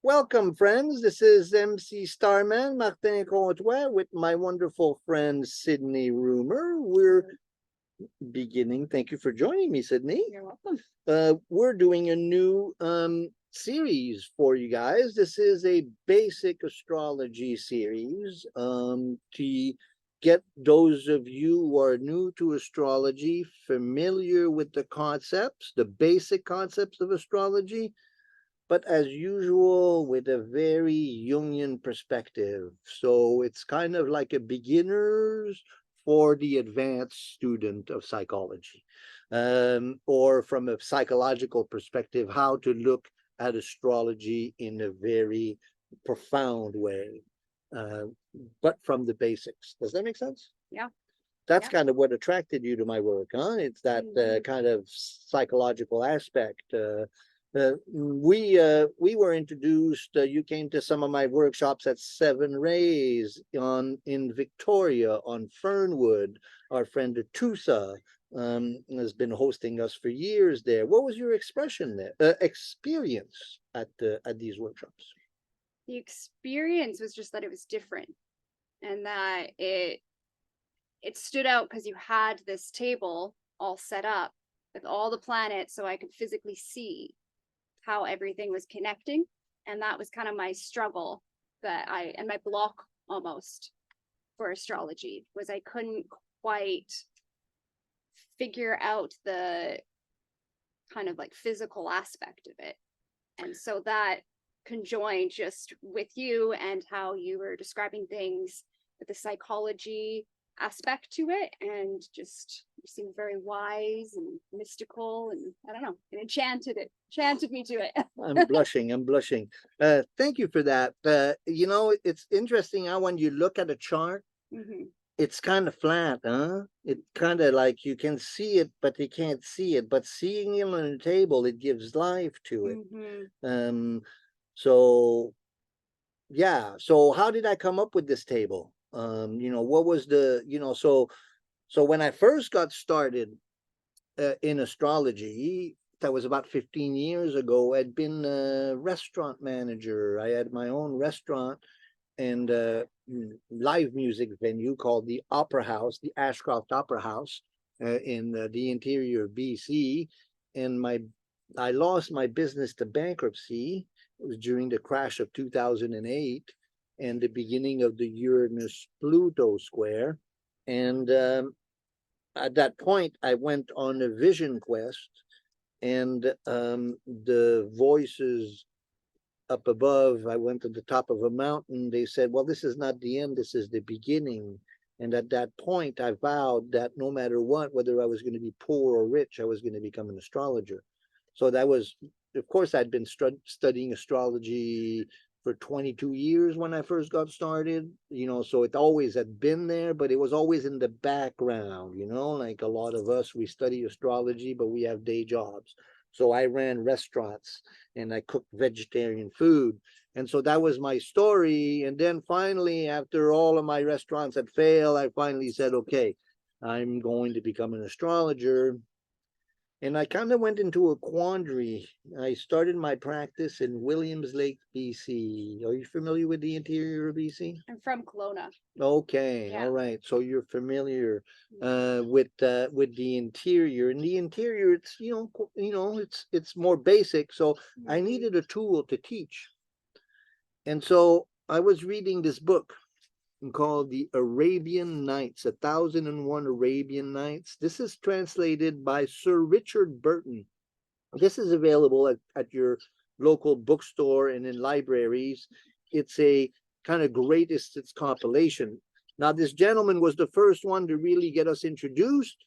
Welcome, friends. This is MC Starman Martin Comtois with my wonderful friend Sydney Rumor. We're beginning. Thank you for joining me, Sydney. You're welcome. We're doing a new series for you guys. This is a basic astrology series to get those of you who are new to astrology familiar with the concepts, the basic concepts of astrology, but as usual with a very Jungian perspective. So it's kind of like a beginners for the advanced student of psychology, or from a psychological perspective, how to look at astrology in a very profound way, uh, but from the basics. Does that make sense? Yeah. That's Yeah. kind of what attracted you to my work, huh? It's that kind of psychological aspect. We were introduced. You came to some of my workshops at Seven Rays on in Victoria on Fernwood. Our friend Atusa has been hosting us for years there. What was your expression there? Experience at these workshops? The experience was just that it was different and that it stood out because you had this table all set up with all the planets so I could physically see how everything was connecting. And that was kind of my struggle and my block almost for astrology was I couldn't quite figure out the kind of like physical aspect of it. And so that conjoined just with you and how you were describing things with the psychology aspect to it, and just you seemed very wise and mystical, and I don't know, it enchanted me to it. I'm blushing. I'm blushing. Thank you for that. It's interesting how when you look at a chart, it's kind of flat, huh? It kind of like you can see it, but you can't see it. But seeing it on the table, it gives life to it. So yeah. So how did I come up with this table? What was so when I first got started in astrology, that was about 15 years ago. I'd been a restaurant manager. I had my own restaurant and live music venue called the Opera House, the Ashcroft Opera House, in the interior of BC. And I lost my business to bankruptcy. It was during the crash of 2008 and the beginning of the Uranus Pluto square. And at that point, I went on a vision quest, and the voices up above, I went to the top of a mountain. They said, well, this is not the end, this is the beginning. And at that point, I vowed that no matter what, whether I was going to be poor or rich, I was going to become an astrologer. So that was, of course, I'd been studying astrology for 22 years when I first got started, so it always had been there, but it was always in the background, like a lot of us, we study astrology, but we have day jobs. So I ran restaurants and I cooked vegetarian food. And so that was my story. And then finally, after all of my restaurants had failed, I finally said, okay, I'm going to become an astrologer. And I kind of went into a quandary. I started my practice in Williams Lake, BC. Are you familiar with the interior of BC? I'm from Kelowna. Okay, Yeah. all right. So you're familiar with the interior. And the interior, it's it's more basic. So I needed a tool to teach. And so I was reading this book called The Arabian Nights, 1001 Arabian Nights. This is translated by Sir Richard Burton. This is available at your local bookstore and in libraries. It's a kind of greatest hits compilation. Now, this gentleman was the first one to really get us introduced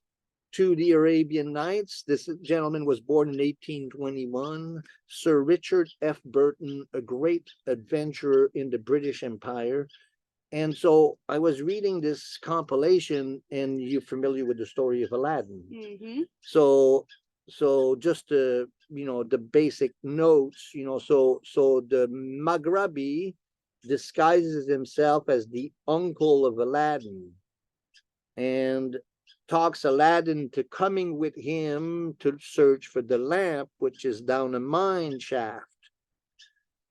to the Arabian Nights. This gentleman was born in 1821, Sir Richard F. Burton, a great adventurer in the British Empire. And so I was reading this compilation, and you're familiar with the story of Aladdin. So just the basic notes, so the Maghrabi disguises himself as the uncle of Aladdin and talks Aladdin to coming with him to search for the lamp, which is down a mine shaft.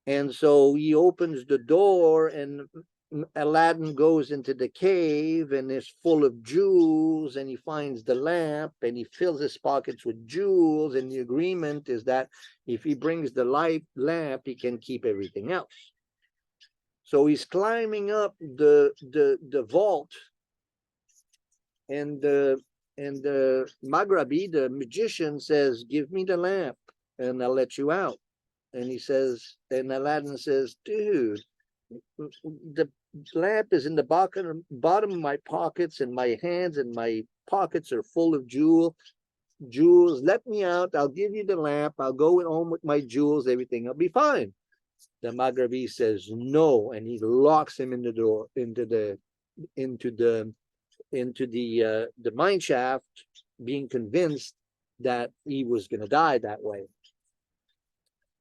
And so he opens the door, and Aladdin goes into the cave, and it's full of jewels, and he finds the lamp, and he fills his pockets with jewels, and the agreement is that if he brings the lamp, he can keep everything else. So he's climbing up the vault, and the Maghrabi, the magician, says, "Give me the lamp, and I'll let you out." And he says, and Aladdin says, "Dude, the lamp is in the bottom of my pockets, and my hands and my pockets are full of jewels. Let me out. I'll give you the lamp. I'll go home with my jewels. Everything will be fine." The Maghrabi says no, and he locks him in the door, into the mine shaft, being convinced that he was going to die that way.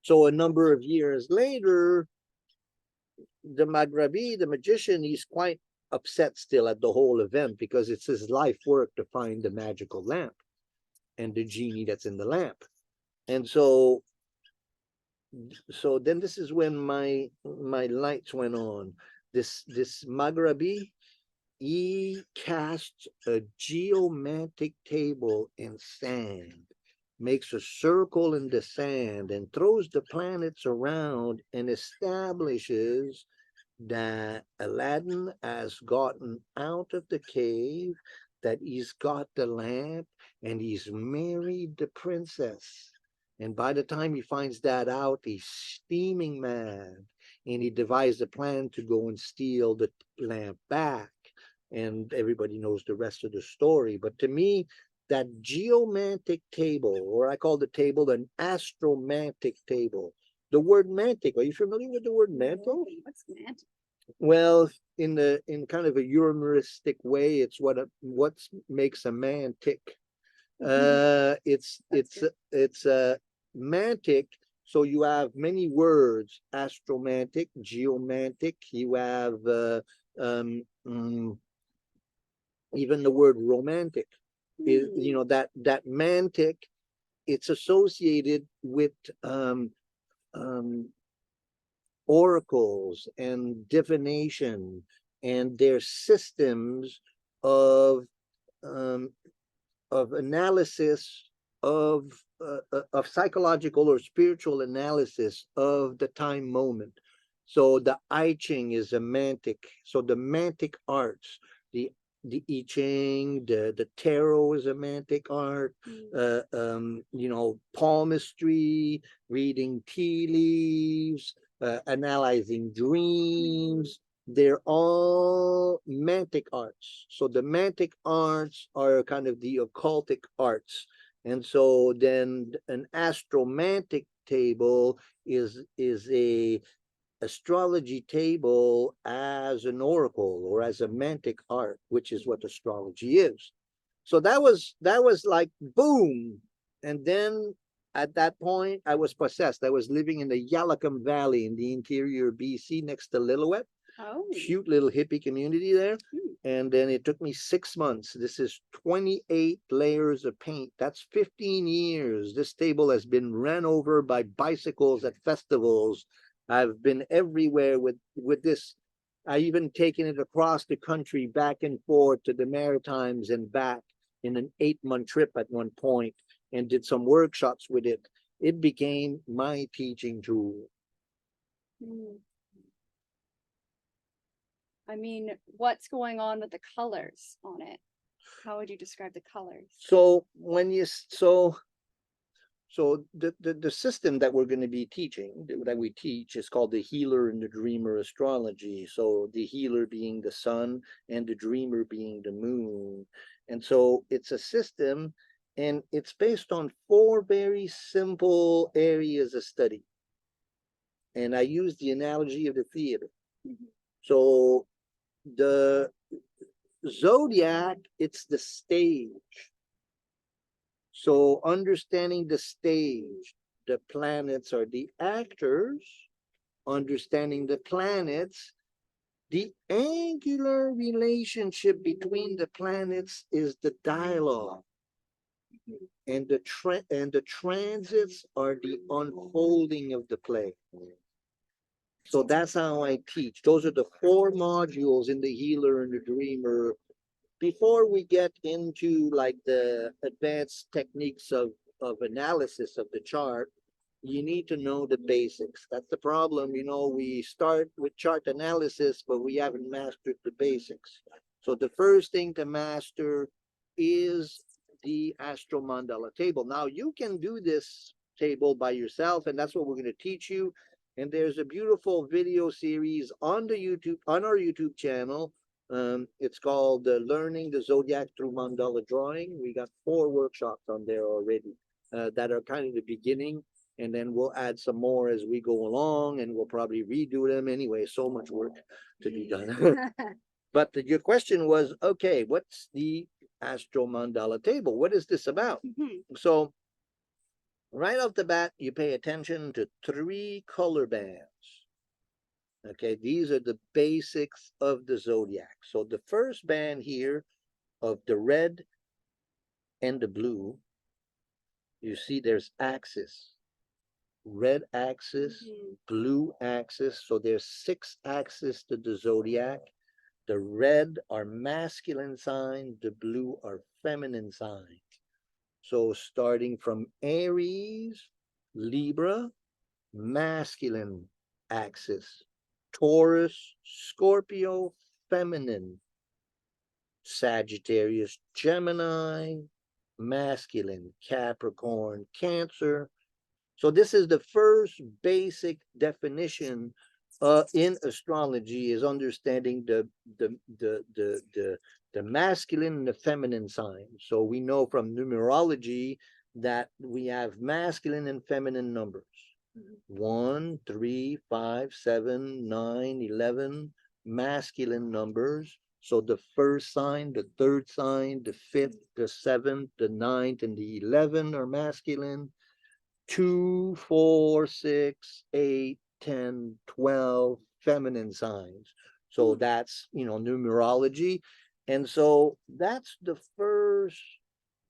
So a number of years later, the Maghrabi, the magician, he's quite upset still at the whole event, because it's his life work to find the magical lamp and the genie that's in the lamp. And so then this is when my lights went on. This Maghrabi, he casts a geomantic table in sand, makes a circle in the sand, and throws the planets around, and establishes that Aladdin has gotten out of the cave, that he's got the lamp, and he's married the princess. And by the time he finds that out, he's steaming mad, and he devised a plan to go and steal the lamp back. And everybody knows the rest of the story. But to me, that geomantic table, or I call the table an Astro-Mantic table. The word mantic, are you familiar with the word mantle? What's mantle? Well, in kind of a humoristic way, it's what makes a man tick. It's mantic. So you have many words: astromantic, geomantic. You have even the word romantic. You know, that mantic. It's associated with oracles and divination, and their systems of analysis of psychological or spiritual analysis of the time moment. So the I Ching is a mantic. So the mantic arts, the I Ching, the tarot is a mantic art. You know, palmistry, reading tea leaves, analyzing dreams. They're all mantic arts. So the mantic arts are kind of the occultic arts. And so then an astromantic table is a astrology table as an oracle or as a mantic art, which is what astrology is. So that was like boom. And then at that point, I was possessed. I was living in the Yalakum Valley in the interior BC, next to Lillooet. Oh. Cute little hippie community there. And then it took me 6 months. This is 28 layers of paint. That's 15 years. This table has been ran over by bicycles at festivals. I've been everywhere with this. I even taken it across the country, back and forth to the Maritimes and back in an 8-month trip at one point, and did some workshops with it. It became my teaching tool. I mean, what's going on with the colors on it? How would you describe the colors? So when you so the system that we're going to be teaching, that we teach, is called the healer and the dreamer astrology. So the healer being the sun and the dreamer being the moon. And so it's a system, and it's based on 4 very simple areas of study. And I use the analogy of the theater. So the zodiac, it's the stage. So understanding the stage, the planets are the actors. Understanding the planets, the angular relationship between the planets is the dialogue. And the transits are the unfolding of the play. So that's how I teach. Those are the 4 modules in the healer and the dreamer. Before we get into like the advanced techniques of analysis of the chart, you need to know the basics. That's the problem. You know, we start with chart analysis, but we haven't mastered the basics. So the first thing to master is the Astro-Mandala table. Now you can do this table by yourself, and that's what we're going to teach you. And there's a beautiful video series on the YouTube, on our YouTube channel. It's called Learning the Zodiac Through Mandala Drawing. We got 4 workshops on there already that are kind of the beginning. And then we'll add some more as we go along, and we'll probably redo them anyway. So much work to be done. But your question was, okay, what's the Astro-Mandala table? What is this about? So right off the bat, you pay attention to 3 color bands. Okay, these are the basics of the zodiac. So the first band here of the red and the blue, you see there's axis. Red axis, blue axis. So there's 6 axes to the zodiac. The red are masculine signs, the blue are feminine signs. So starting from Aries, Libra, masculine axis. Taurus, Scorpio, feminine. Sagittarius, Gemini, masculine. Capricorn, Cancer. So this is the first basic definition in astrology, is understanding the masculine and the feminine signs. So we know from numerology that we have masculine and feminine numbers. 1, 3, 5, 7, 9, 11 masculine numbers. So the first sign, the third sign, the 5th, the 7th, the 9th, and the 11 are masculine. 2, 4, 6, 8, 10, 12 feminine signs. So that's, you know, numerology. And so that's the first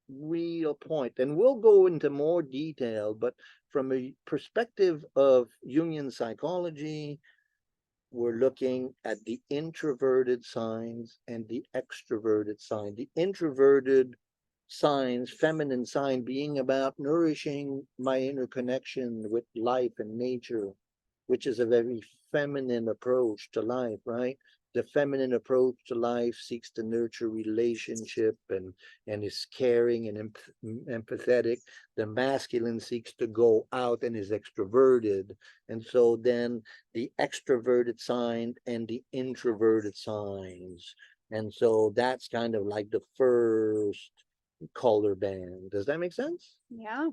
real point. And we'll go into more detail, but from a perspective of Jungian psychology, we're looking at the introverted signs and the extroverted sign. The introverted signs, feminine sign, being about nourishing my inner connection with life and nature, which is a very feminine approach to life, right? The feminine approach to life seeks to nurture relationship and is caring and empathetic. The masculine seeks to go out and is extroverted. And so then the extroverted sign and the introverted signs. And so that's kind of like the first color band. Does that make sense? Yeah.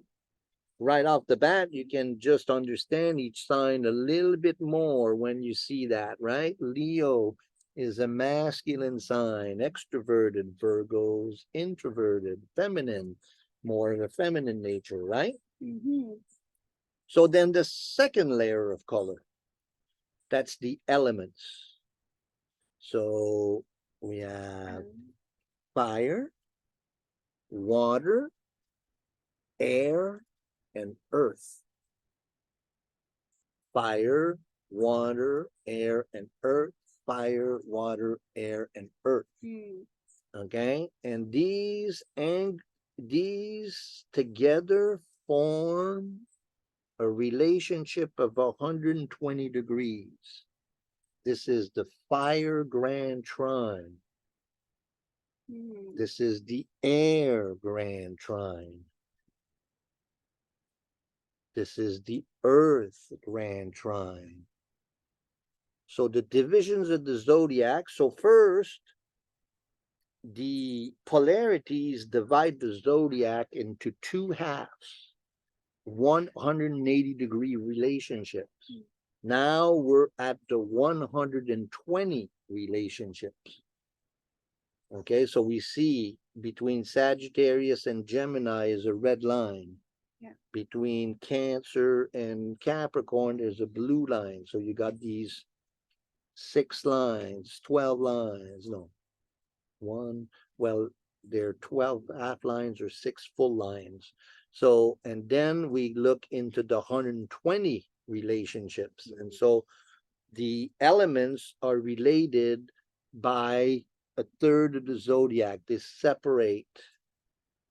Right off the bat, you can just understand each sign a little bit more when you see that, right? Leo is a masculine sign, extroverted. Virgo's introverted, feminine, more of a feminine nature, right? So then the second layer of color, that's the elements. So we have fire, water, air, and earth. Fire, water, air, and earth. Fire, water, air, and earth. Okay, and these together form a relationship of 120 degrees. This is the fire grand trine. This is the air grand trine. This is the earth grand trine. So the divisions of the zodiac. So first, the polarities divide the zodiac into 2 halves, 180-degree relationships. Now we're at the 120 relationships. Okay, so we see between Sagittarius and Gemini is a red line. Between Cancer and Capricorn, there's a blue line. So you got these 6 lines, 12 lines. No, there are 12 half lines or 6 full lines. So, and then we look into the 120 relationships. And so the elements are related by a third of the zodiac. They separate,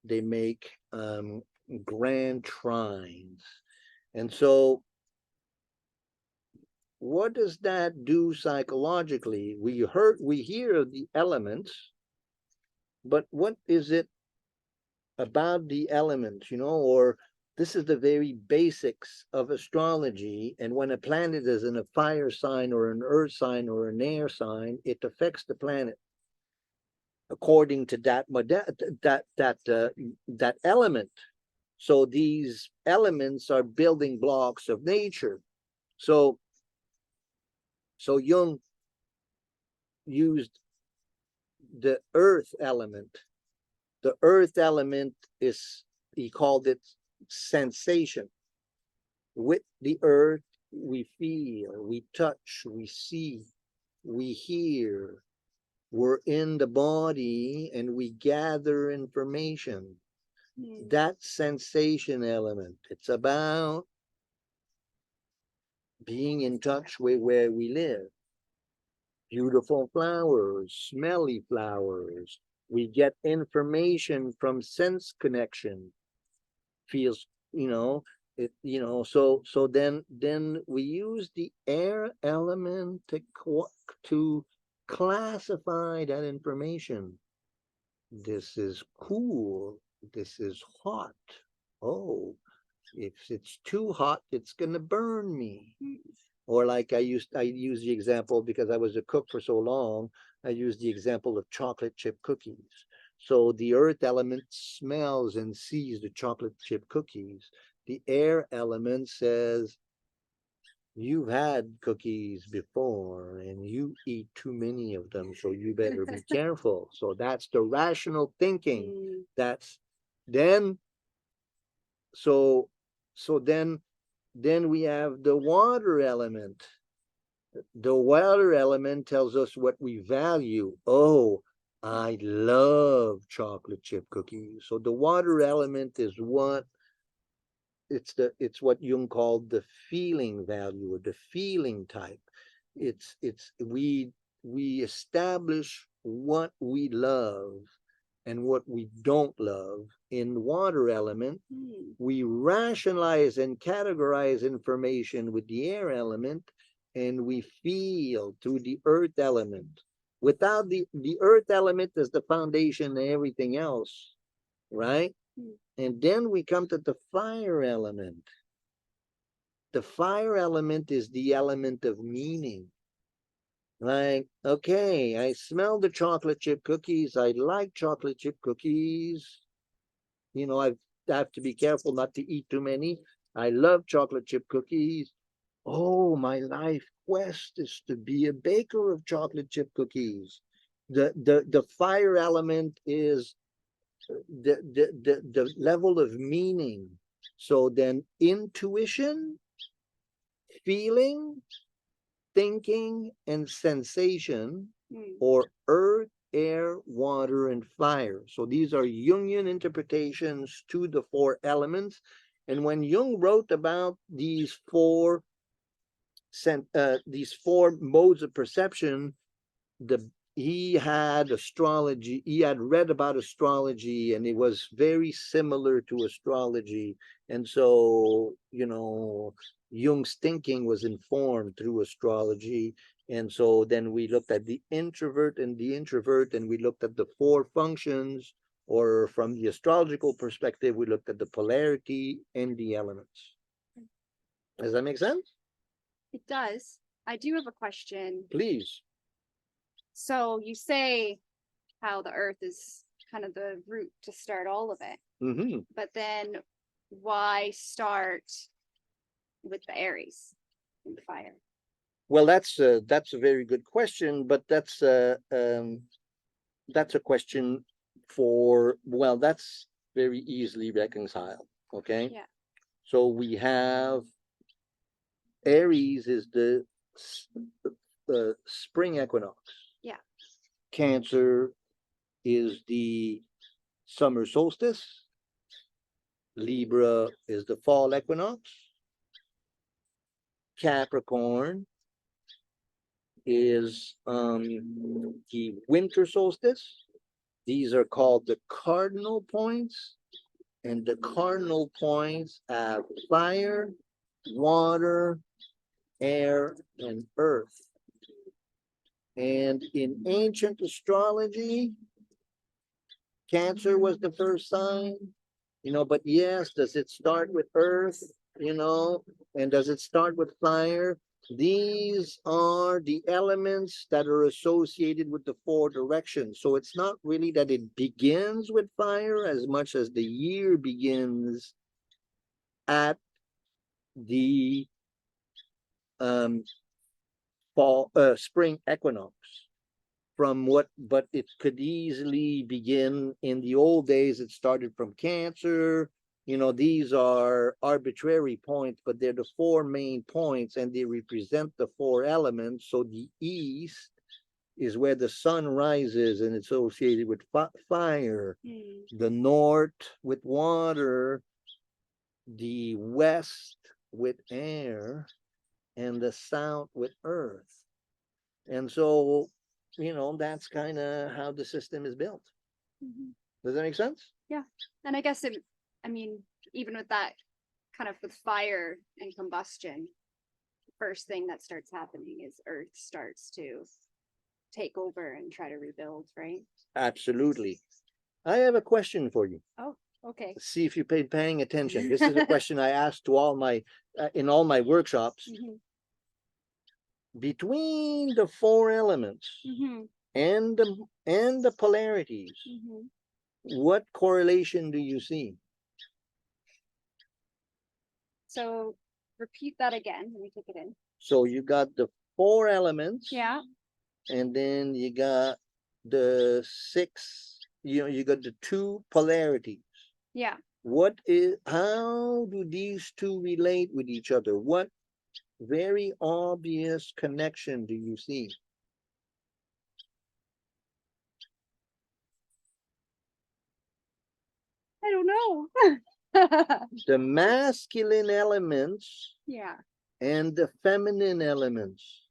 they make grand trines. And so what does that do psychologically? We hear the elements, but what is it about the elements, or this is the very basics of astrology. And when a planet is in a fire sign or an earth sign or an air sign, it affects the planet according to that element. So these elements are building blocks of nature. So Jung used the earth element. The earth element is, he called it sensation. With the earth, we feel, we touch, we see, we hear. We're in the body and we gather information. That sensation element, it's about being in touch with where we live. Beautiful flowers, smelly flowers. We get information from sense connection. Feels, so then we use the air element to classify that information. This is cool. This is hot. Oh, if it's too hot, it's gonna burn me. Or like I use the example, because I was a cook for so long, I use the example of chocolate chip cookies. So the earth element smells and sees the chocolate chip cookies. The air element says, you've had cookies before and you eat too many of them, so you better be careful. So that's the rational thinking. That's then, so then we have the water element. The water element tells us what we value. Oh, I love chocolate chip cookies. So the water element is what it's what Jung called the feeling value, or the feeling type. It's we establish what we love and what we don't love in the water element. We rationalize and categorize information with the air element, and we feel through the earth element. Without the earth element as the foundation and everything else, right? And then we come to the fire element. The fire element is the element of meaning. Like, okay, I smell the chocolate chip cookies. I like chocolate chip cookies. I have to be careful not to eat too many. I love chocolate chip cookies. Oh, my life quest is to be a baker of chocolate chip cookies. The fire element is the level of meaning. So then intuition, feeling, thinking, and sensation, or earth, air, water, and fire. So these are Jungian interpretations to the four elements. And when Jung wrote about these four modes of perception, he had astrology, he had read about astrology, and it was very similar to astrology. And so, Jung's thinking was informed through astrology. And so then we looked at the introvert, and we looked at the four functions, or from the astrological perspective, we looked at the polarity and the elements. Does that make sense? It does. I do have a question. Please. So you say how the earth is kind of the root to start all of it. But then why start with the Aries and the fire? Well, that's a very good question, but that's a question for, well, that's very easily reconciled. Okay. Yeah. So we have Aries is the spring equinox. Yeah. Cancer is the summer solstice. Libra is the fall equinox. Capricorn is the winter solstice. These are called the cardinal points, and the cardinal points have fire, water, air, and earth. And in ancient astrology, Cancer was the first sign, but yes, does it start with earth, and does it start with fire? These are the elements that are associated with the four directions. So it's not really that it begins with fire as much as the year begins at the um, spring equinox. But it could easily begin in the old days. It started from Cancer. These are arbitrary points, but they're the four main points and they represent the four elements. So the east is where the sun rises and it's associated with fire. The north with water, the west with air, and the south with earth. And so that's kind of how the system is built. Does that make sense? Yeah. And I guess even with that kind of with fire and combustion, the first thing that starts happening is Earth starts to take over and try to rebuild, right? Absolutely. I have a question for you. Oh, okay. See if you're paying attention. This is a question I asked to all my in all my workshops. Between the four elements and the polarities, what correlation do you see? So repeat that again. Let me take it in. So you got the four elements. Yeah. And then you got the six, you got the two polarities. Yeah. How do these two relate with each other? What very obvious connection do you see? I don't know. The masculine elements, yeah, and the feminine elements.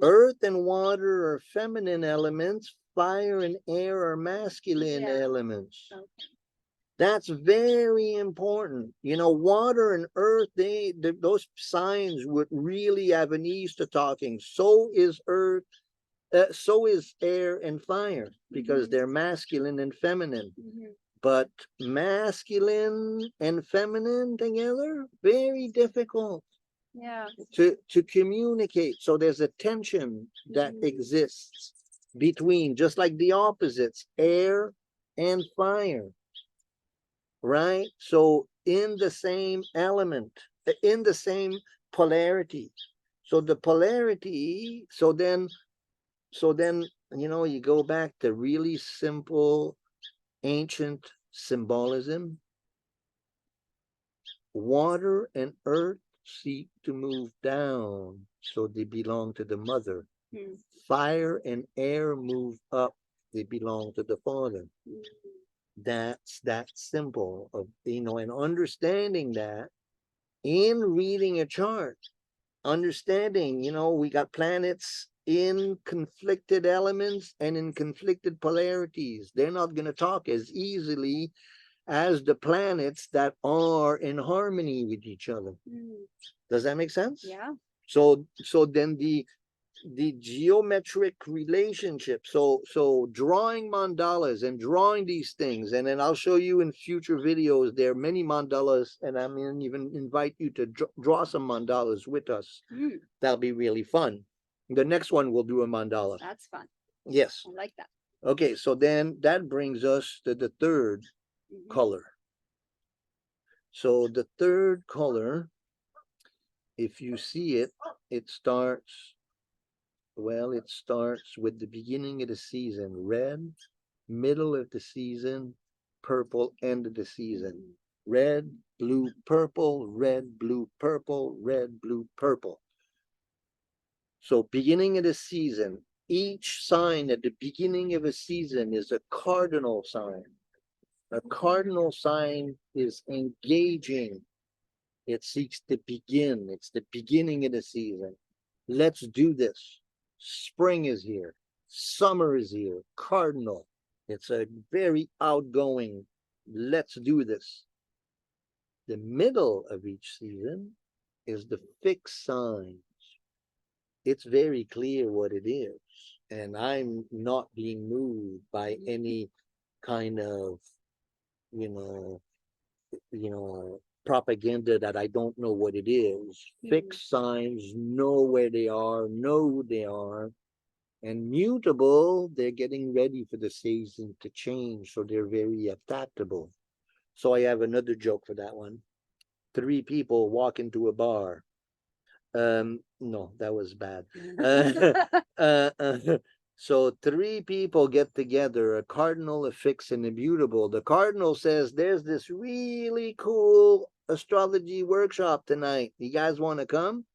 Earth and water are feminine elements. Fire and air are masculine elements. Okay. That's very important. Water and earth, those signs would really have an ease to talking. So is earth, so is air and fire, because they're masculine and feminine. But masculine and feminine together, very difficult. Yeah. To communicate. So there's a tension that exists between, just like the opposites, air and fire. Right? So in the same element, in the same polarity. So the polarity, so then, you go back to really simple ancient symbolism. Water and earth seek to move down, so they belong to the mother. Fire and air move up, they belong to the father. That's that simple of, and understanding that in reading a chart, understanding, we got planets in conflicted elements and in conflicted polarities. They're not going to talk as easily as the planets that are in harmony with each other. Does that make sense? Yeah. So then the geometric relationship. So drawing mandalas and drawing these things, and then I'll show you in future videos. There are many mandalas, and I'm going to even invite you to draw some mandalas with us. That'll be really fun. The next one we'll do a mandala. That's fun. Yes. I like that. Okay, so then that brings us to the third color. So the third color, if you see it, it starts with the beginning of the season, red, middle of the season, purple, end of the season. Red, blue, purple, red, blue, purple, red, blue, purple. So beginning of the season, each sign at the beginning of a season is a cardinal sign. A cardinal sign is engaging. It seeks to begin. It's the beginning of the season. Let's do this. Spring is here. Summer is here. Cardinal. It's a very outgoing, let's do this. The middle of each season is the fixed signs. It's very clear what it is. And I'm not being moved by any kind of, you know, propaganda that I don't know what it is. Fixed signs, know where they are, know who they are. And mutable, they're getting ready for the season to change, so they're very adaptable. So I have another joke for that one. 3 people walk into a bar. No, that was bad. So 3 people get together, a cardinal, a fixed, and a mutable. The cardinal says, there's this really cool astrology workshop tonight. You guys want to come?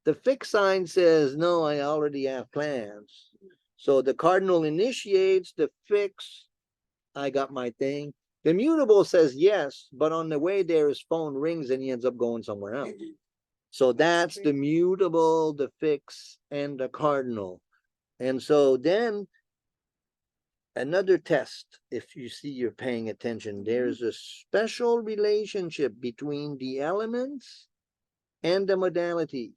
The fixed sign says, no, I already have plans. So the cardinal initiates, the fixed, I got my thing. The mutable says yes, but on the way there, his phone rings and he ends up going somewhere else. So that's the mutable, the fixed, and the cardinal. And so then another test, if you see you're paying attention, there's a special relationship between the elements and the modalities.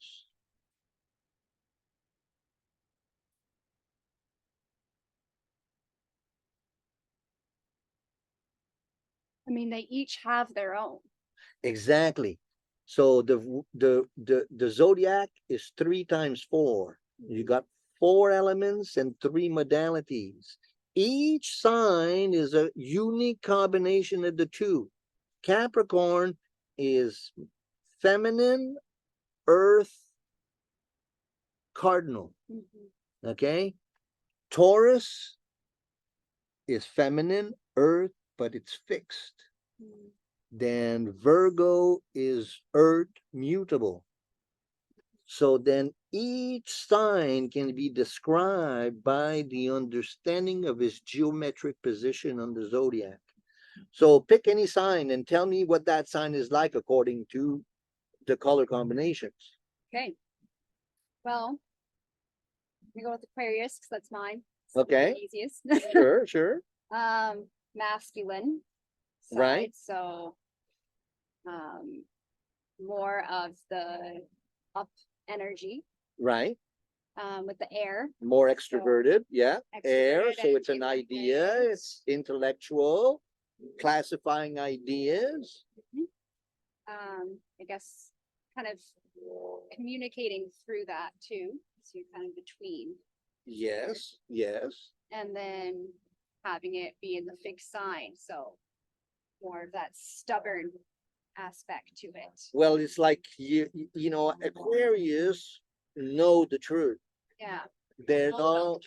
I mean, they each have their own. Exactly. So the zodiac is 3 times 4. You got 4 elements and 3 modalities. Each sign is a unique combination of the 2. Capricorn is feminine, earth, cardinal. Okay. Taurus is feminine, earth, but it's fixed. Then Virgo is earth, mutable. So then each sign can be described by the understanding of his geometric position on the zodiac. So pick any sign and tell me what that sign is like according to the color combinations. Okay. Well, we go with Aquarius because that's mine. It's Okay. the easiest. Sure. Masculine side, Right. So more of the up energy. Right. With the air. More extroverted, yeah. Air, Extroverted so and it's an idea, independent. it's intellectual, classifying ideas. I guess kind of communicating through that too. So you're kind of between. Yes. And then having it be in the fixed sign, so more of that stubborn aspect to it. Well, it's like you know, Aquarius know the truth. Yeah. They want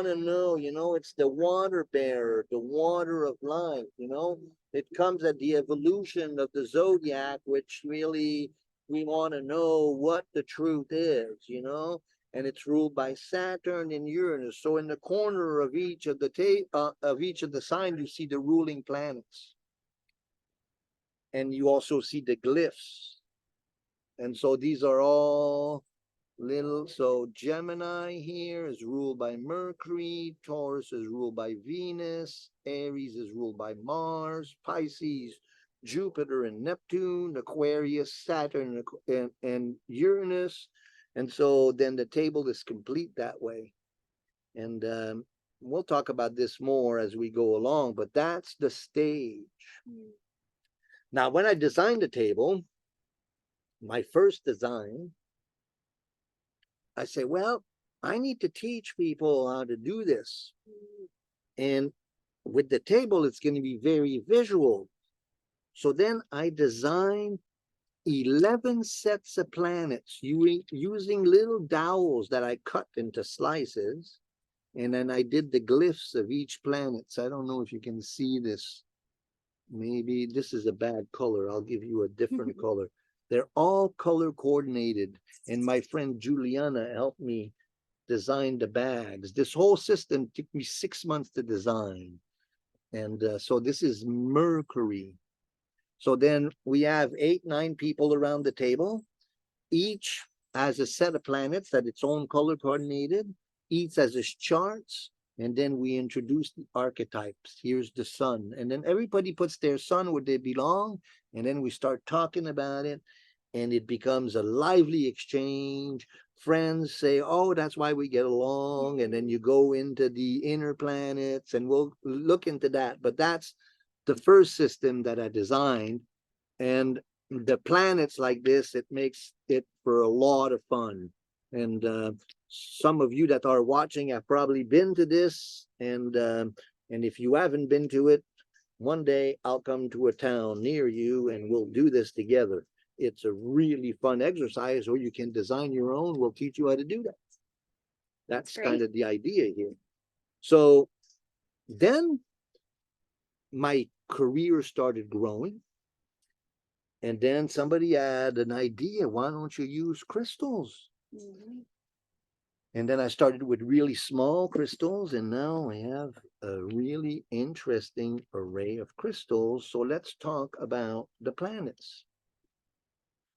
to know, you know, it's the water bearer, the water of life, you know. It comes at the evolution of the zodiac, which really we want to know what the truth is, you know. And it's ruled by Saturn and Uranus. So in the corner of each of the signs, you see the ruling planets. And you also see the glyphs. And so these are all little, so Gemini here is ruled by Mercury, Taurus is ruled by Venus, Aries is ruled by Mars, Pisces, Jupiter and Neptune, Aquarius, Saturn and Uranus. And so then the table is complete that way. And we'll talk about this more as we go along, but that's the stage. Now, when I designed the table, my first design, I say, well, I need to teach people how to do this. And with the table, it's going to be very visual. So then I designed 11 sets of planets using little dowels that I cut into slices. And then I did the glyphs of each planet. So I don't know if you can see this. Maybe this is a bad color. I'll give you a different color. They're all color coordinated. And my friend Juliana helped me design the bags. This whole system took me 6 months to design. And so this is Mercury. So then we have 8, 9 people around the table. Each has a set of planets that its own color coordinated, each has its charts, and then we introduce the archetypes. Here's the sun, and then everybody puts their sun where they belong, and then we start talking about it, and it becomes a lively exchange. Friends say, oh, that's why we get along, and then you go into the inner planets, and we'll look into that. But that's the first system that I designed, and the planets like this, it makes it for a lot of fun. And some of you that are watching have probably been to this, and if you haven't been to it, one day I'll come to a town near you and we'll do this together. It's a really fun exercise, or you can design your own. We'll teach you how to do that. That's kind of the idea here. So then my career started growing. And then somebody had an idea, why don't you use crystals? And then I started with really small crystals, and now I have a really interesting array of crystals. So let's talk about the planets.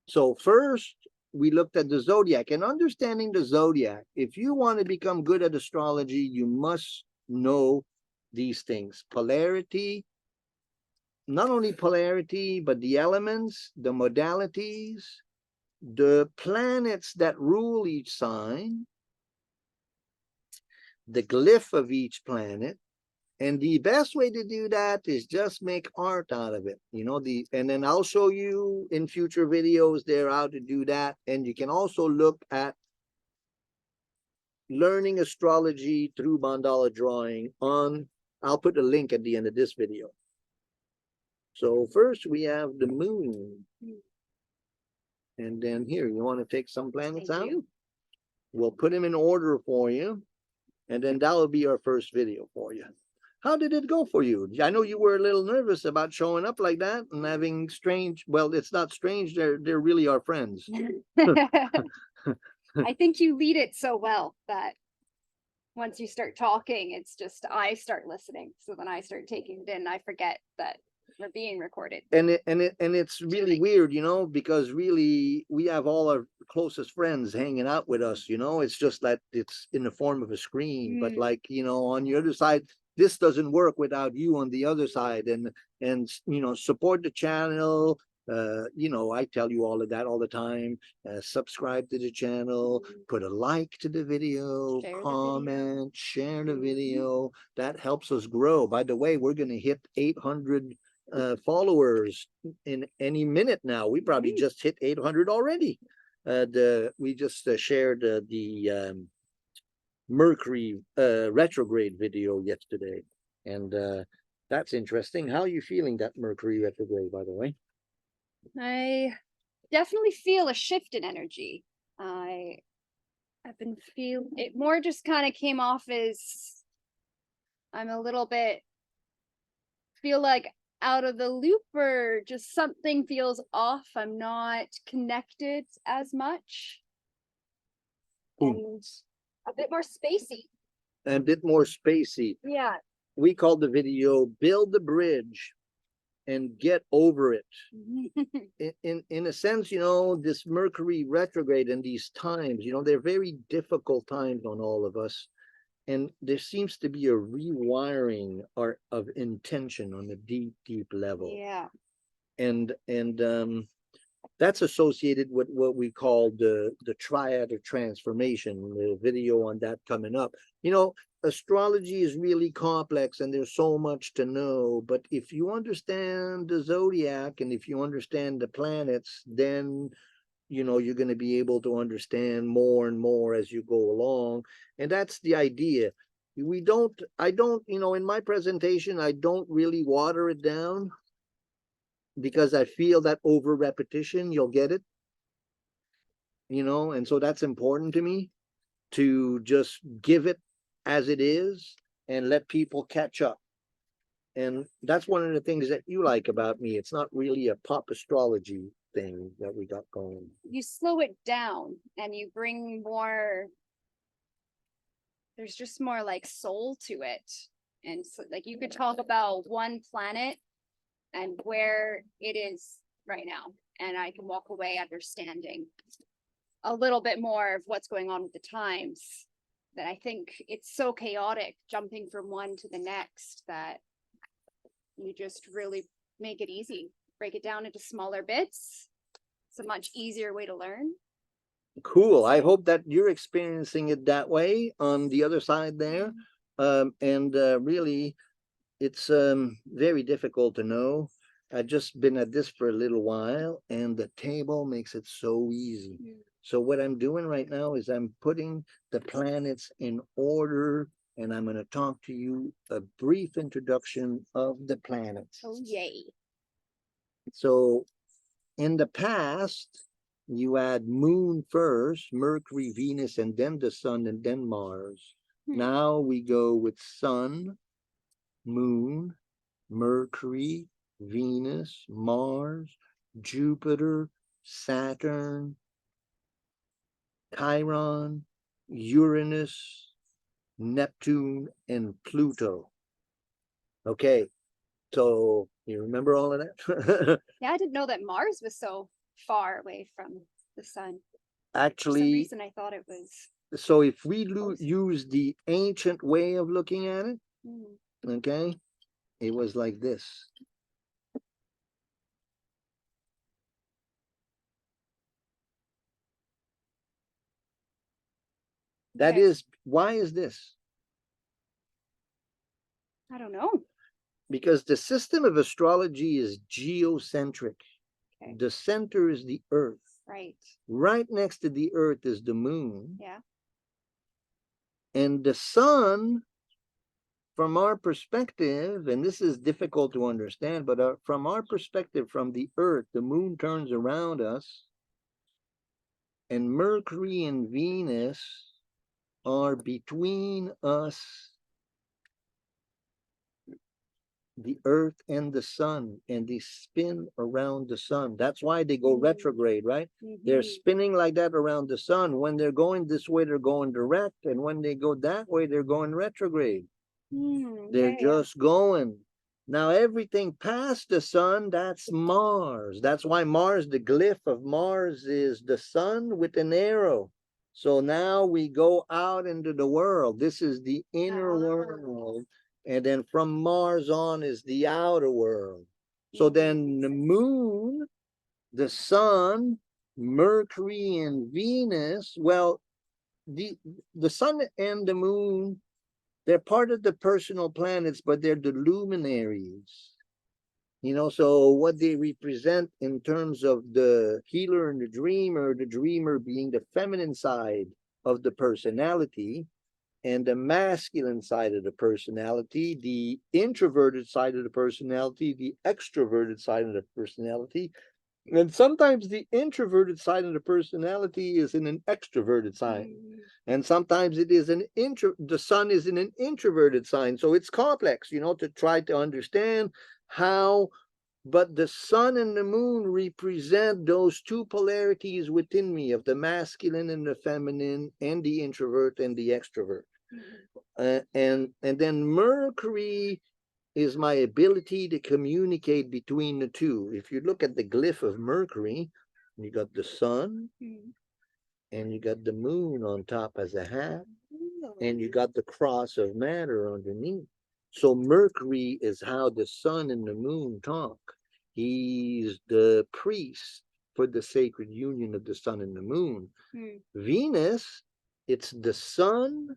So first, we looked at the zodiac, and understanding the zodiac. If you want to become good at astrology, you must know these things: polarity, not only polarity, but the elements, the modalities, the planets that rule each sign, the glyph of each planet. And the best way to do that is just make art out of it. You know, and then I'll show you in future videos there how to do that. And you can also look at learning astrology through mandala drawing on, I'll put a link at the end of this video. So first we have the moon. And then here, you want to take some planets out? We'll put them in order for you. And then that will be our first video for you. How did it go for you? I know you were a little nervous about showing up like that and having strange, well, it's not strange, they're really our friends. I think you lead it so well that once you start talking, it's just I start listening. So then I start taking it in. I forget that we're being recorded. And it's really weird, you know, because really we have all our closest friends hanging out with us, you know. It's just that it's in the form of a screen, but like, you know, on the other side, this doesn't work without you on the other side. And you know, support the channel. You know, I tell you all of that all the time. Subscribe to the channel, put a like to the video, comment, share the video. That helps us grow. By the way, we're going to hit 800 followers in any minute now. We probably just hit 800 already. We just shared the Mercury retrograde video yesterday, and that's interesting. How are you feeling that Mercury retrograde, by the way? I definitely feel a shift in energy. I've been feeling it more, just kind of came off as I'm a little bit feel like out of the loop, or just something feels off. I'm not connected as much. And a bit more spacey. A bit more spacey. Yeah. We called the video "Build the Bridge and Get Over It." in a sense, you know, this Mercury retrograde and these times, you know, they're very difficult times on all of us. And there seems to be a rewiring of intention on a deep, deep level. Yeah. And that's associated with what we call the triad of transformation. The video on that coming up. You know, astrology is really complex and there's so much to know. But if you understand the zodiac and if you understand the planets, then you know you're going to be able to understand more and more as you go along. And that's the idea. I don't, you know, in my presentation, I don't really water it down, because I feel that over repetition, you'll get it, you know, and so that's important to me, to just give it as it is and let people catch up. And that's one of the things that you like about me. It's not really a pop astrology thing that we got going. You slow it down and you bring more, there's just more like soul to it. And so, like, you could talk about one planet and where it is right now, and I can walk away understanding a little bit more of what's going on with the times, that I think it's so chaotic jumping from one to the next that you just really make it easy. Break it down into smaller bits. It's a much easier way to learn. Cool. I hope that you're experiencing it that way on the other side there. Really, it's very difficult to know. I've just been at this for a little while, and the table makes it so easy. So what I'm doing right now is I'm putting the planets in order, and I'm going to talk to you a brief introduction of the planets. Oh, yay. So in the past, you had Moon first, Mercury, Venus, and then the Sun, and then Mars. Now we go with Sun, Moon, Mercury, Venus, Mars, Jupiter, Saturn, Chiron, Uranus, Neptune, and Pluto. Okay, so you remember all of that? Yeah, I didn't know that Mars was so far away from the sun. Actually, for some reason I thought it was. So if we use the ancient way of looking at it, okay, it was like this. That is, why is this? I don't know. Because the system of astrology is geocentric. Okay. The center is the Earth. Right. Right next to the Earth is the moon. Yeah. And the sun, from our perspective, and this is difficult to understand, but from our perspective, from the Earth, the moon turns around us, and Mercury and Venus are between us, the Earth and the sun, and they spin around the sun. That's why they go retrograde, right? They're spinning like that around the sun. When they're going this way, they're going direct, and when they go that way, they're going retrograde. They're just going. Now, everything past the sun, that's Mars. That's why Mars, the glyph of Mars is the sun with an arrow. So now we go out into the world. This is the inner world. And then from Mars on is the outer world. So then the moon, the sun, Mercury, and Venus, well, the sun and the moon, they're part of the personal planets, but they're the luminaries. You know, so what they represent in terms of the healer and the dreamer being the feminine side of the personality, and the masculine side of the personality, the introverted side of the personality, the extroverted side of the personality. And sometimes the introverted side of the personality is in an extroverted sign. And sometimes it is the sun is in an introverted sign. So it's complex, you know, to try to understand how, but the sun and the moon represent those two polarities within me of the masculine and the feminine, and the introvert and the extrovert. And then Mercury is my ability to communicate between the two. If you look at the glyph of Mercury, you got the sun, and you got the moon on top as a hat, and you got the cross of matter underneath. So Mercury is how the sun and the moon talk. He's the priest for the sacred union of the sun and the moon. Venus, it's the sun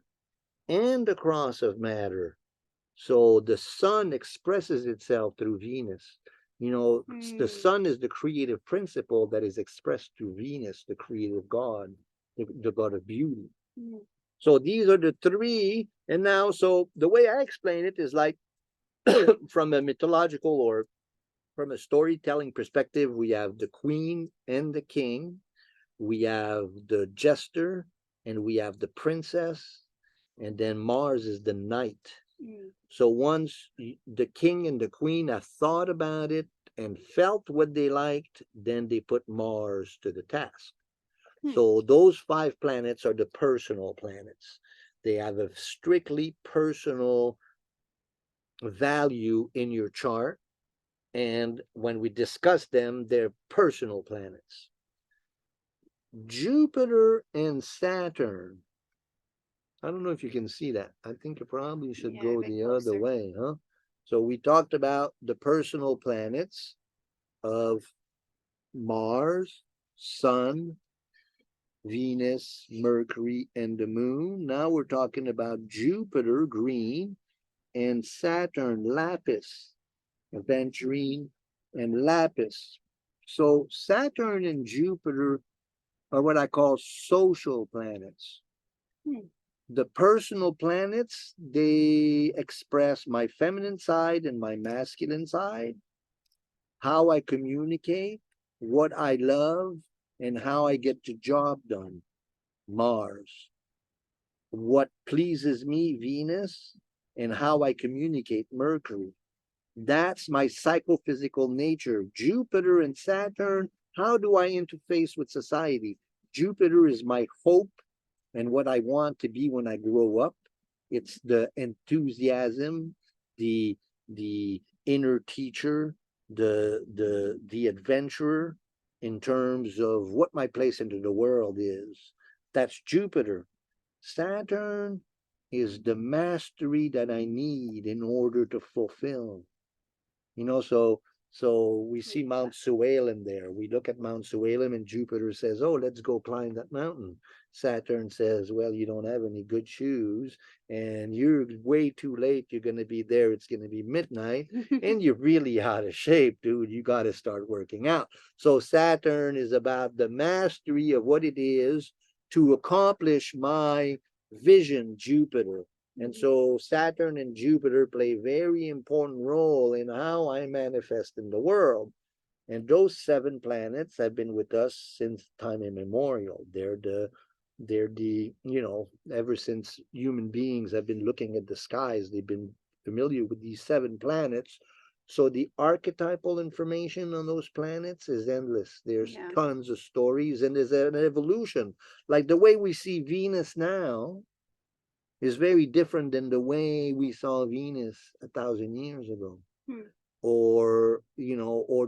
and the cross of matter. So the sun expresses itself through Venus. You know, the sun is the creative principle that is expressed through Venus, the creative God, the God of beauty. So these are the three. And now, so the way I explain it is like from a mythological or from a storytelling perspective, we have the queen and the king, we have the jester, and we have the princess, and then Mars is the knight. So once the king and the queen have thought about it and felt what they liked, then they put Mars to the task. So those 5 planets are the personal planets. They have a strictly personal value in your chart. And when we discuss them, they're personal planets. Jupiter and Saturn. I don't know if you can see that. I think you probably should Yeah, a go bit the other closer. way, huh? So we talked about the personal planets of Mars, Sun, Venus, Mercury, and the Moon. Now we're talking about Jupiter, green, and Saturn, lapis, aventurine, and lapis. So Saturn and Jupiter are what I call social planets. Hmm. The personal planets, they express my feminine side and my masculine side, how I communicate, what I love, and how I get the job done. Mars. What pleases me, Venus, and how I communicate, Mercury. That's my psychophysical nature. Jupiter and Saturn, how do I interface with society? Jupiter is my hope and what I want to be when I grow up. It's the enthusiasm, the the inner teacher, the adventurer in terms of what my place into the world is. That's Jupiter. Saturn is the mastery that I need in order to fulfill. So we see Mount Sualem there. We look at Mount Sualem and Jupiter says, "Oh, let's go climb that mountain." Saturn says, "Well, you don't have any good shoes and you're way too late. You're going to be there. It's going to be midnight and you're really out of shape, dude. You got to start working out." So Saturn is about the mastery of what it is to accomplish my vision, Jupiter. And so Saturn and Jupiter play a very important role in how I manifest in the world. And those 7 planets have been with us since time immemorial. Ever since human beings have been looking at the skies, they've been familiar with these 7 planets. So the archetypal information on those planets is endless. There's Yeah. tons of stories, and there's an evolution. Like the way we see Venus now is very different than the way we saw Venus 1,000 years ago. Hmm. Or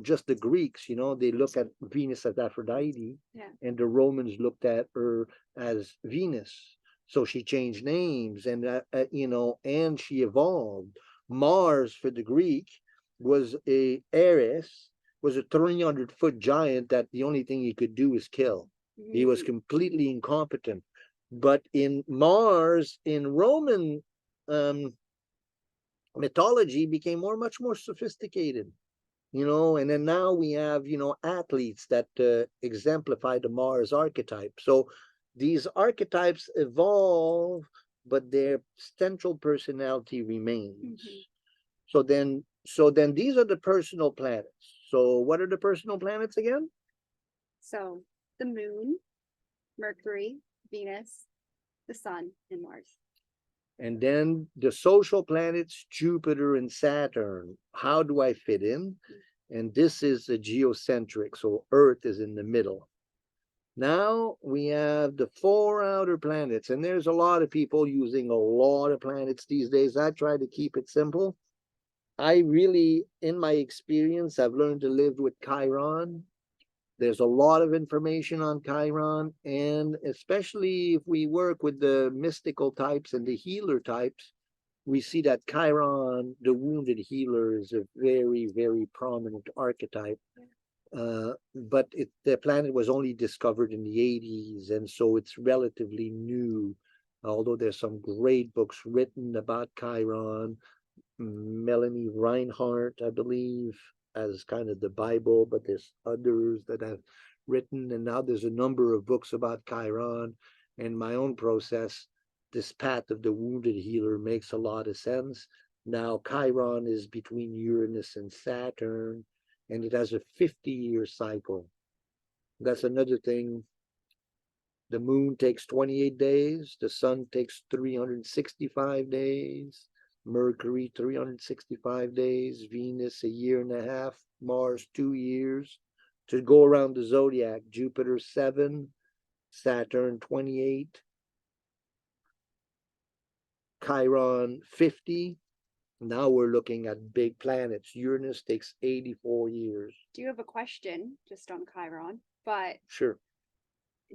just the Greeks, they look at Venus as Aphrodite, Yeah. and the Romans looked at her as Venus. So she changed names, and she evolved. Mars for the Greek was a Ares, was a 300-foot giant that the only thing he could do is kill. He was completely incompetent. But in Mars, in Roman mythology, became much more sophisticated, and then now we have, athletes that exemplify the Mars archetype. So these archetypes evolve, but their central personality remains. So then these are the personal planets. So what are the personal planets again? So the moon, Mercury, Venus, the sun, and Mars. And then the social planets, Jupiter and Saturn. How do I fit in? And this is the geocentric, so Earth is in the middle. Now we have the 4 outer planets, and there's a lot of people using a lot of planets these days. I try to keep it simple. I really, in my experience, I've learned to live with Chiron. There's a lot of information on Chiron, and especially if we work with the mystical types and the healer types, we see that Chiron, the wounded healer, is a very, very prominent archetype. But the planet was only discovered in the 80s, and so it's relatively new. Although there's some great books written about Chiron, Melanie Reinhardt, I believe, as kind of the Bible, but there's others that have written, and now there's a number of books about Chiron. And my own process, this path of the wounded healer makes a lot of sense. Now, Chiron is between Uranus and Saturn, and it has a 50-year cycle. That's another thing. The moon takes 28 days, the sun takes 365 days, Mercury 365 days, Venus a year and a half, Mars 2 years to go around the zodiac. Jupiter 7, Saturn 28, Chiron 50. Now we're looking at big planets. Uranus takes 84 years. Do you have a question just on Chiron? But Sure.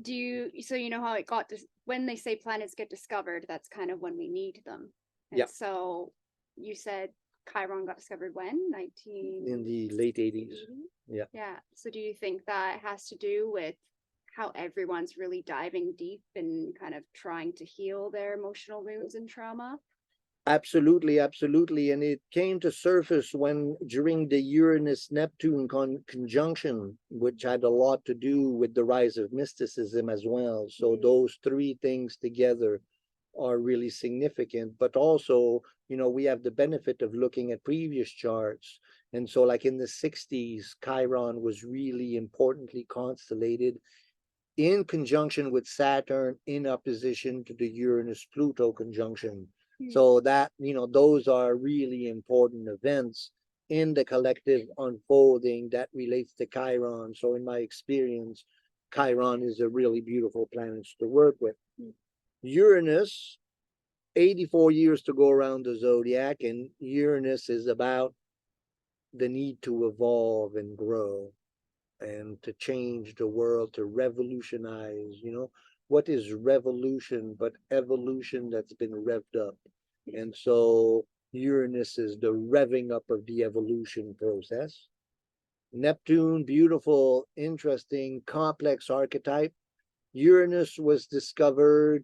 so you know how it got when they say planets get discovered, that's kind of when we need them. And Yeah. so you said Chiron got discovered when? 19 In the late 80s. Yeah. Yeah. So do you think that has to do with how everyone's really diving deep and kind of trying to heal their emotional wounds and trauma? Absolutely, absolutely. And it came to surface when during the Uranus-Neptune conjunction, which had a lot to do with the rise of mysticism as well. So those three things together are really significant. But also, you know, we have the benefit of looking at previous charts. And so like in the 60s, Chiron was really importantly constellated in conjunction with Saturn in opposition to the Uranus-Pluto conjunction. So that, you know, those are really important events in the collective unfolding that relates to Chiron. So in my experience, Chiron is a really beautiful planet to work with. Uranus, 84 years to go around the zodiac, and Uranus is about the need to evolve and grow and to change the world, to revolutionize, you know. What is revolution but evolution that's been revved up? And so Uranus is the revving up of the evolution process. Neptune, beautiful, interesting, complex archetype. Uranus was discovered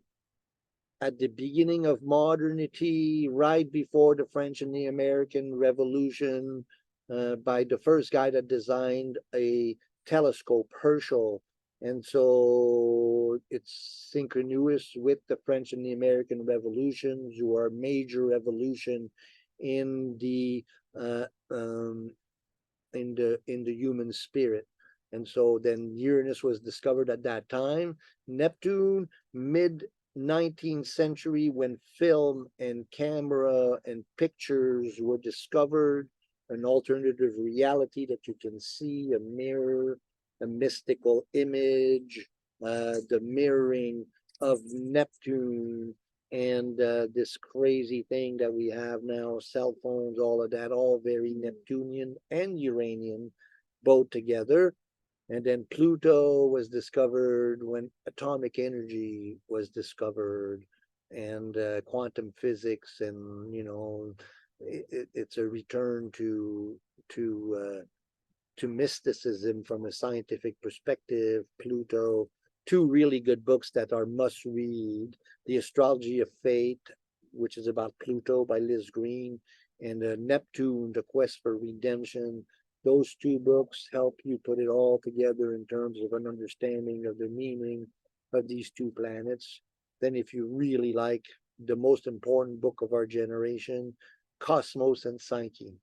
at the beginning of modernity, right before the French and the American Revolution, by the first guy that designed a telescope, Herschel. And so it's synchronous with the French and the American revolutions, who are major revolution in the uh, um, in the human spirit. And so then Uranus was discovered at that time. Neptune, mid 19th century, when film and camera and pictures were discovered, an alternative reality that you can see, a mirror, a mystical image, the mirroring of Neptune, and this crazy thing that we have now, cell phones, all of that, all very Neptunian and Uranian, both together. And then Pluto was discovered when atomic energy was discovered, and quantum physics, and you know, it's a return to mysticism from a scientific perspective. Pluto, two really good books that are must read: The Astrology of Fate, which is about Pluto by Liz Green, and Neptune, The Quest for Redemption. Those two books help you put it all together in terms of an understanding of the meaning of these two planets. Then, if you really like the most important book of our generation, Cosmos and Psyche,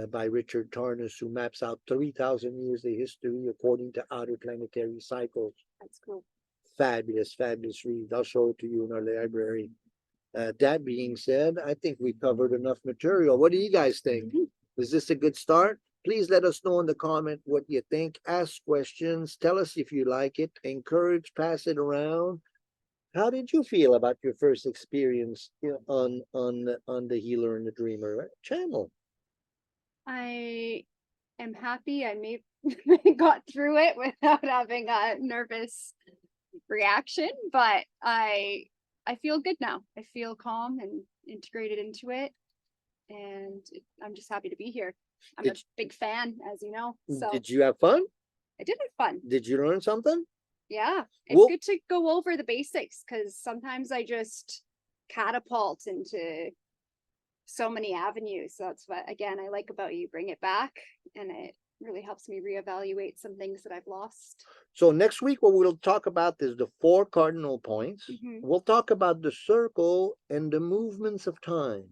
by Richard Tarnas, who maps out 3,000 years of history according to outer planetary cycles. That's cool. Fabulous, fabulous read. I'll show it to you in our library. That being said, I think we covered enough material. What do you guys think? Is this a good start? Please let us know in the comment what you think. Ask questions. Tell us if you like it. Encourage, pass it around. How did you feel about your first experience, you know, on the Healer and the Dreamer channel? I am happy I may got through it without having a nervous reaction, but I feel good now. I feel calm and integrated into it, and I'm just happy to be here. I'm a big fan, as you know. So Did you have fun? I did have fun. Did you learn something? Yeah, it's good to go over the basics, because sometimes I just catapult into so many avenues. So that's what, again, I like about you. Bring it back, and it really helps me reevaluate some things that I've lost. So next week, what we'll talk about is the 4 cardinal points. We'll talk about the circle and the movements of time.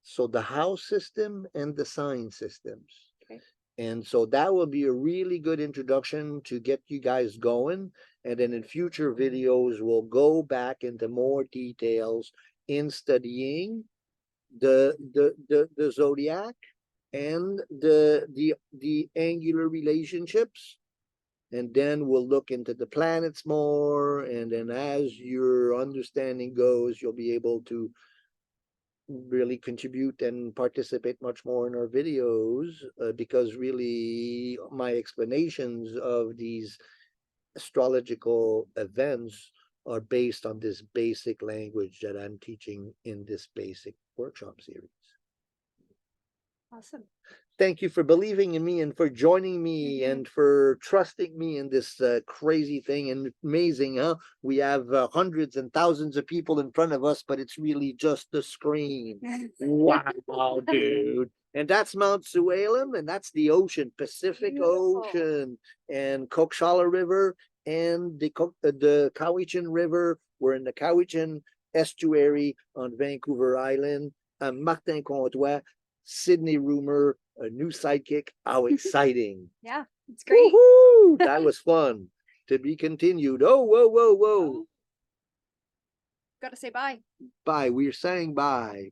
So the house system and the sign systems. Okay. And so that will be a really good introduction to get you guys going. And then in future videos, we'll go back into more details in studying the zodiac and the angular relationships. And then we'll look into the planets more. And then as your understanding goes, you'll be able to really contribute and participate much more in our videos, because really my explanations of these astrological events are based on this basic language that I'm teaching in this basic workshop series. Awesome. Thank you for believing in me and for joining me and for trusting me in this crazy thing. And amazing, huh? We have hundreds and thousands of people in front of us, but it's really just the screen. Wow, dude. And that's Mount Sualem, and that's the ocean, Pacific Beautiful. Ocean, and Coachella River, and the Cowichan River. We're in the Cowichan estuary on Vancouver Island. I'm Martin Comtois, Sydney Rumor, a new sidekick. How exciting! Yeah, it's great. Woohoo! That was fun. To be continued. Oh, whoa, whoa, whoa. Gotta say bye. Bye. We're saying bye.